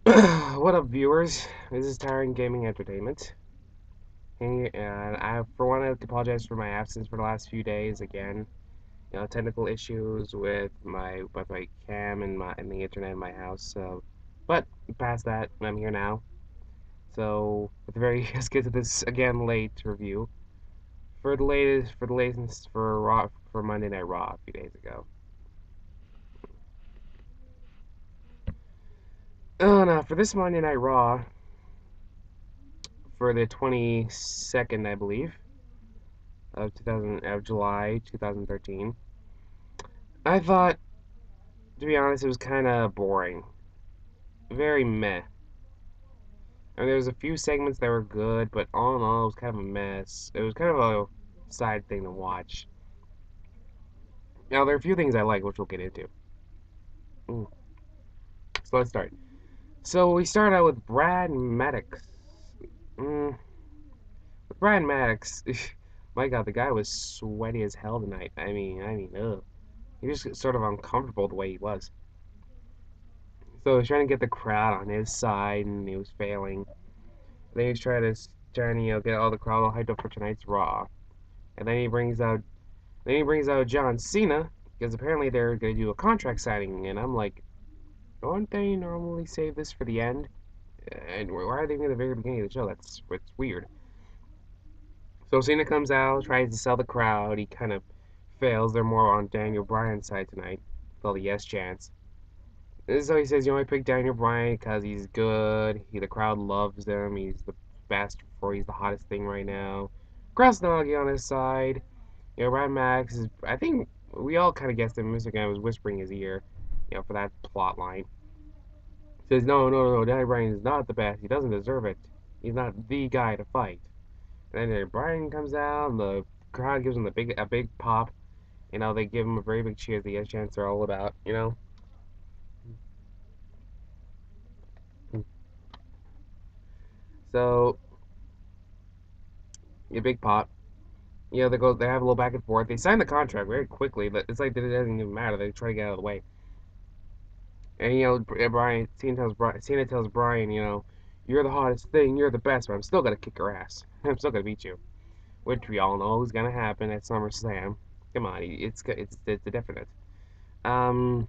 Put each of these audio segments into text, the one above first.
What up, viewers? This is Tyrant Gaming Entertainment. And for one, I have to apologize for my absence for the last few days. Again, technical issues with my cam and the internet in my house. But past that, I'm here now. So, let's get to this again late review for Raw for Monday Night Raw a few days ago. Oh no, for this Monday Night Raw for the 22nd, I believe, of July 2013. I thought, to be honest, it was kind of boring, very meh. I mean, there was a few segments that were good, but all in all, it was kind of a mess. It was kind of a side thing to watch. Now, there are a few things I like, which we'll get into. Mm. So let's start. So we start out with Brad Maddox. Mm, with Brad Maddox, my God, the guy was sweaty as hell tonight. Ugh. He was just sort of uncomfortable the way he was. So he was trying to get the crowd on his side, and he was failing. Then he's trying to get all the crowd all hyped up for tonight's Raw. And then he brings out John Cena because apparently they're gonna do a contract signing, and I'm like, don't they normally save this for the end? And why are they doing it at the very beginning of the show? It's weird. So Cena comes out, tries to sell the crowd. He kind of fails. They're more on Daniel Bryan's side tonight with all the yes chants. So he says, I picked Daniel Bryan because he's good. The crowd loves him. He's the best for. He's the hottest thing right now. Krasnagi on his side. Ryan Max is. I think we all kind of guessed that Mr. Guy was whispering his ear, for that plot line. He says, no, no, no, Daniel Bryan is not the best. He doesn't deserve it. He's not the guy to fight. And then Bryan comes out, and the crowd gives him a big pop. They give him a very big cheer. The yes chants are all about. So a big pop. They have a little back and forth. They sign the contract very quickly, but it's like it doesn't even matter. They try to get out of the way. And Cena tells Bryan, you're the hottest thing, you're the best, but I'm still gonna kick your ass. I'm still gonna beat you, which we all know is gonna happen at SummerSlam. Come on, it's definite. Um,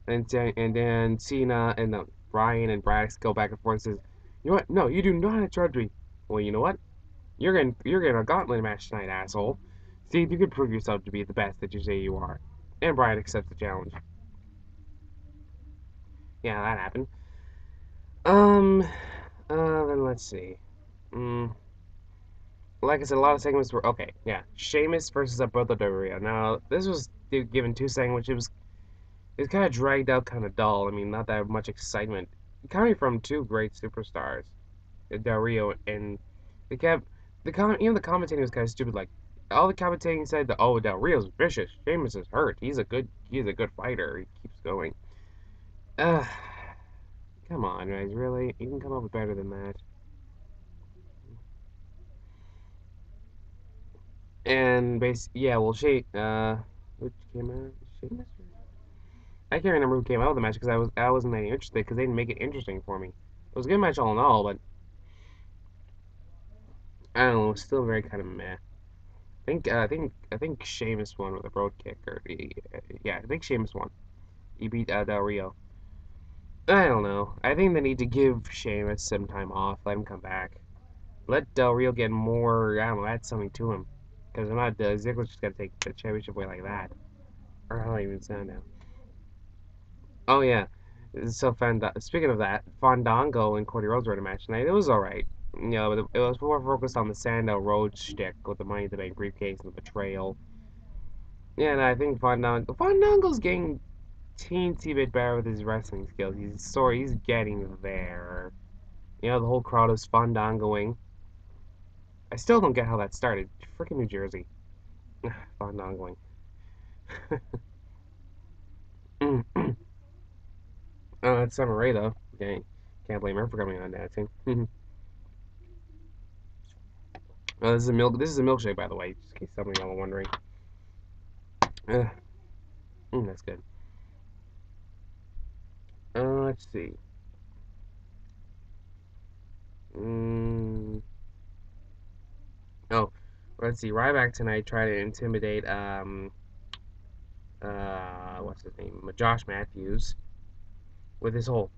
and then Cena and Bryan and Brax go back and forth. And says, you know what? No, you do not interrupt me. Well, you know what? You're getting a gauntlet match tonight, asshole. See if you can prove yourself to be the best that you say you are. And Bryan accepts the challenge. Yeah, that happened. Um, then let's see. Mm, like I said, a lot of segments were okay. Yeah, Sheamus versus Alberto Del Rio. Now, this was given two segments. It was kind of dragged out, kind of dull. I mean, not that much excitement. Coming from two great superstars, Del Rio and they kept even the commentating was kind of stupid. Like all the commentating said that Del Rio's vicious, Sheamus is hurt. He's a good fighter. He keeps going. Uh, come on, guys, really? You can come up with better than that. And yeah, well, which came out? Sheamus? I can't remember who came out of the match because I wasn't that interested because they didn't make it interesting for me. It was a good match all in all, but I don't know, it was still very kind of meh. I think Sheamus won with a road kick or yeah, I think Sheamus won. He beat Del Rio. I don't know. I think they need to give Sheamus some time off. Let him come back. Let Del Rio get more. I don't know. Add something to him. Because I'm not. Ziggler's just got to take the championship away like that. Or how do I even sound now? Oh yeah. So speaking of that, Fandango and Cody Rhodes were in a match tonight. It was all right. But it was more focused on the Sandow Rhodes shtick with the Money in the Bank briefcase and the betrayal. Yeah, and I think Fandango's getting teensy bit better with his wrestling skills. He's getting there. The whole crowd is fandangoing. I still don't get how that started. Freaking New Jersey. Fandangoing. It's Summer Rae, though. Dang. Can't blame her for coming on dancing. This is a milkshake, by the way, just in case some of y'all are wondering. Uh, that's good. Let's see. Mm, oh, let's see. Ryback tonight tried to intimidate what's his name? Josh Matthews with his whole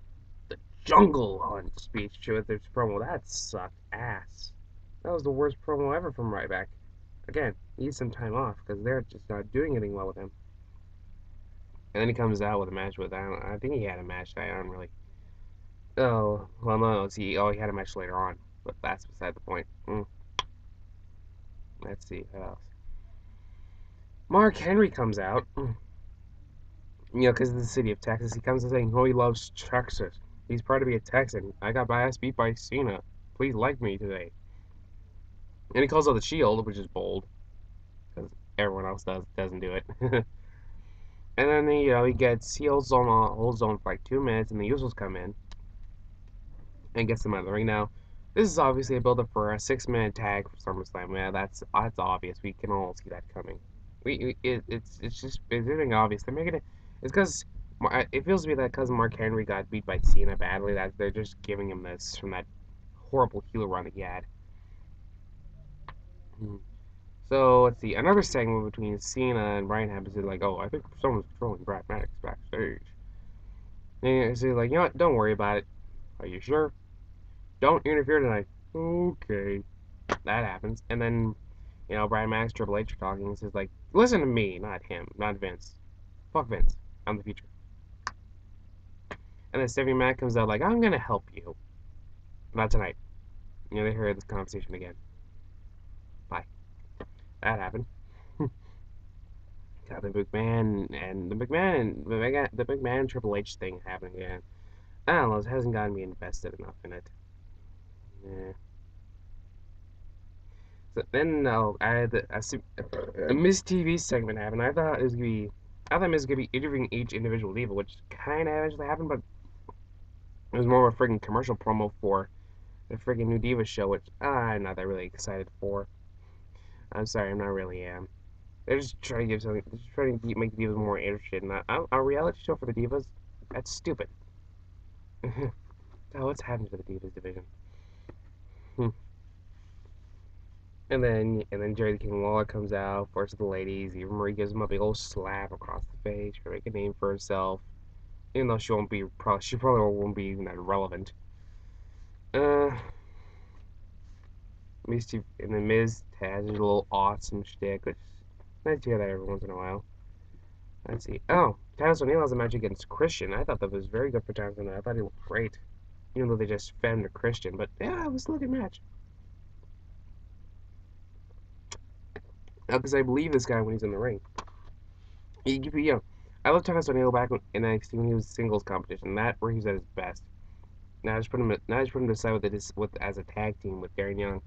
the jungle hunt speech with his promo. That sucked ass. That was the worst promo ever from Ryback. Again, he needs some time off because they're just not doing anything well with him. And then he comes out with a match with I think he had a match that I don't really. Oh well, no. See, he had a match later on, but that's beside the point. Let's see what else. Mark Henry comes out, because of the city of Texas. He comes and saying, "Oh, he loves Texas. He's proud to be a Texan. I got my ass beat by Cena. Please like me today." And he calls out the Shield, which is bold because everyone else doesn't do it. And then he holds on for like 2 minutes, and the Usos come in and gets them out of the ring. Now, this is obviously a build up for a 6-minute tag for SummerSlam. Yeah, that's obvious. We can all see that coming. It's getting obvious. They're making it. It's because it feels to me that because Mark Henry got beat by Cena badly, that they're just giving him this from that horrible heel run that he had. Hmm. So let's see. Another segment between Cena and Bryan happens to like, oh, I think someone's controlling Brad Maddox backstage. And he's like, you know what? Don't worry about it. Are you sure? Don't interfere tonight. Okay. That happens. And then, Brian Max, Triple H are talking, and says, like, listen to me, not him, not Vince. Fuck Vince. I'm the future. And then Stephanie Mac comes out, like, I'm gonna help you. Not tonight. They hear this conversation again. Bye. That happened. Got the McMahon Triple H thing happening again. I don't know, it hasn't gotten me invested enough in it. Yeah. So then I had a Miss TV segment happen. I thought Miz was gonna be interviewing each individual diva, which kind of eventually happened, but it was more of a freaking commercial promo for the freaking new Diva show, which I'm not that really excited for. I'm sorry, I'm not really am. They're just trying to give something, they're just trying to make the Divas more interested. And a reality show for the Divas, that's stupid. Oh, what's happened to the Divas division? Hmm. And then Jerry the King Lawler comes out, forces the ladies. Eva Marie gives him a big old slap across the face to make a name for herself. Even though she probably won't be even that relevant. Uh, Misty and then Miz has his little awesome shtick, which is nice to hear that every once in a while. Let's see. Oh, Titus O'Neil has a match against Christian. I thought that was very good for Titus O'Neil. I thought he looked great, even though they just femmed Christian. But yeah, it was still a good match. Because I believe this guy when he's in the ring. I love Titus O'Neil back in NXT when he was singles competition. That where he was at his best. Now I just put him to side with as a tag team with Darren Young,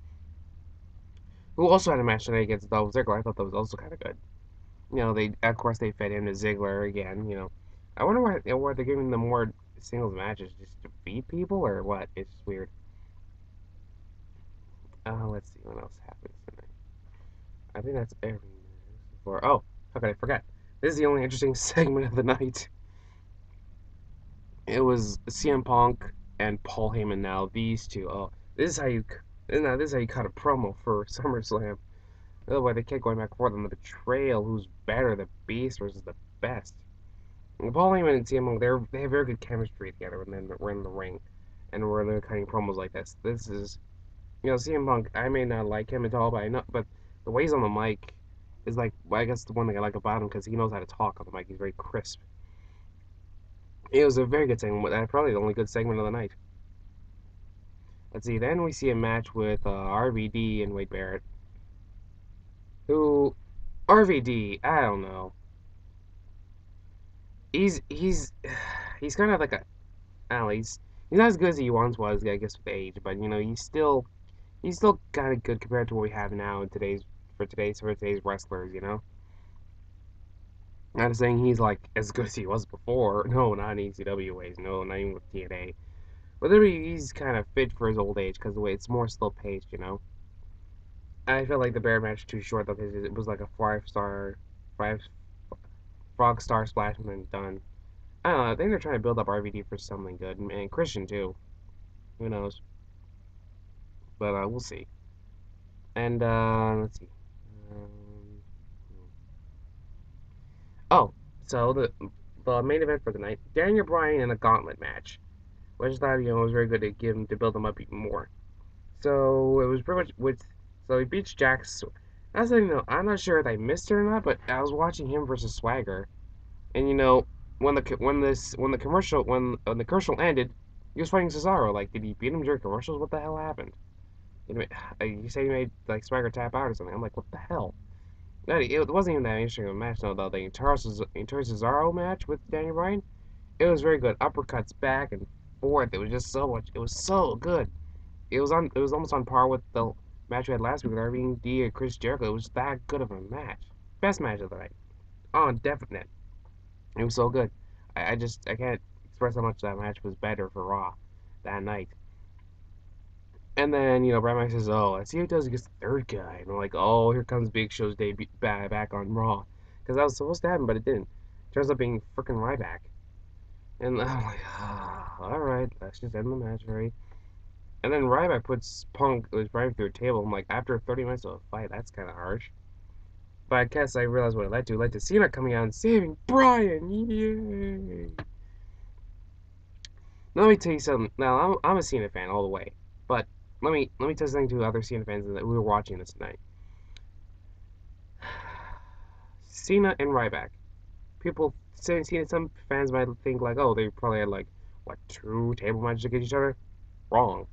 who also had a match tonight against Dolph Ziggler. I thought that was also kind of good. They of course they fed him to Ziggler again. I wonder why they're giving them more singles matches just to beat people or what? It's weird. Let's see what else happens tonight. I think that's every before. Oh, how could I forget? This is the only interesting segment of the night. It was CM Punk and Paul Heyman. Now these two. Oh, this is how you. Now this is how you cut a promo for SummerSlam. Otherwise, they kept going back and forth on the betrayal. Who's better, the Beast versus the Best? Paul Heyman and CM Punk, they have very good chemistry together when we're in the ring, and we're cutting promos like this. This is, CM Punk. I may not like him at all, but the way he's on the mic is like, well, I guess the one thing I like about him because he knows how to talk on the mic. He's very crisp. It was a very good segment. Probably the only good segment of the night. Let's see. Then we see a match with RVD and Wade Barrett. Who RVD? I don't know. He's he's kind of like a I don't know, he's not as good as he once was, I guess, with age, but he's still kind of good compared to what we have now in today's wrestlers. Not saying he's like as good as he was before. No, not in ECW ways. No, not even with TNA. But he's kind of fit for his old age because the way it's more slow paced. I felt like the bear match too short though because it was like a five frog star splash and then done. I don't know. I think they're trying to build up RVD for something good, and Christian too. Who knows? But we'll see. And let's see. Um, oh, so the main event for the night: Daniel Bryan in a gauntlet match, which I thought was very good to give him to build him up even more. So it was pretty much with. So he beats Jax. That's the thing, though. I'm not sure if I missed it or not, but I was watching him versus Swagger, and when the commercial ended, he was fighting Cesaro. Like, did he beat him during commercials? What the hell happened? You say he made like Swagger tap out or something. I'm like, what the hell? It wasn't even that interesting of a match though. The entire Cesaro match with Daniel Bryan, it was very good. Uppercuts back and forth. It was just so much. It was so good. It was almost on par with the match we had last week with RVD and Chris Jericho. It was that good of a match. Best match of the night. On definite. It was so good. I can't express how much that match was better for Raw that night. And then, Brian Max says, "Oh, let's see how he does against the third guy." And I'm like, "Oh, here comes Big Show's debut back on Raw," because that was supposed to happen, but it didn't. Turns out being freaking Ryback. And I'm like, all right, let's just end the match, right? And then Ryback puts Punk was driving through a table. I'm like, after 30 minutes of a fight, that's kind of harsh. But I guess I realized what it led to. It led to Cena coming out and saving Bryan. Yay! Now, let me tell you something. Now, I'm a Cena fan all the way, but let me tell you something to other Cena fans that we were watching this tonight. Cena and Ryback. People saying Cena. Some fans might think like, oh, they probably had like what 2 table matches against each other. Wrong.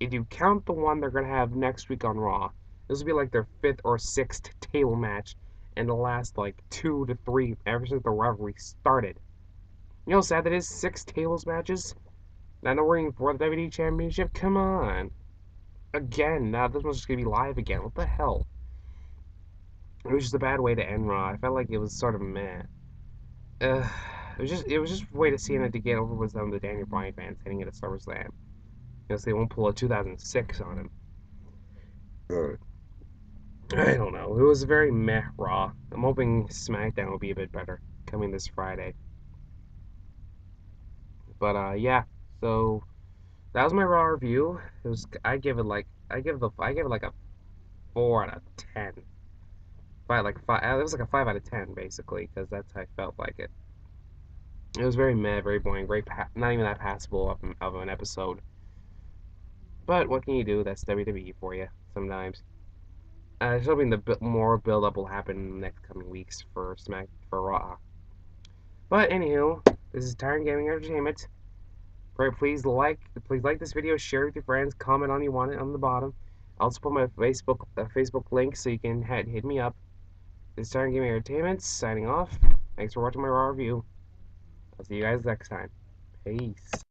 If you count the one they're gonna have next week on Raw, this will be like their 5th or 6th table match, and the last like 2 to 3 ever since the rivalry started. You know how sad that is? 6 tables matches. Now we're in for the WWE Championship. Come on. Again. Now this one's just gonna be live again. What the hell? It was just a bad way to end Raw. I felt like it was sort of meh. Uh, it was just a way to see it to get over with some of the Daniel Bryan fans heading into SummerSlam. So they won't pull a 2006 on him. I don't know. It was a very meh Raw. I'm hoping SmackDown will be a bit better coming this Friday. But yeah. So that was my Raw review. It was I give it like a 4 out of 10. It was like a 5 out of 10 basically because that's how I felt like it. It was very meh, very boring, not even that passable of an episode. But what can you do? That's WWE for you sometimes. I was hoping more build up will happen in the next coming weeks for Raw. But anywho, this is Tyrant Gaming Entertainment. Right, please like this video, share it with your friends, comment on you want it on the bottom. I'll also put my Facebook link so you can hit me up. This is Tyrant Gaming Entertainment signing off. Thanks for watching my Raw review. I'll see you guys next time. Peace.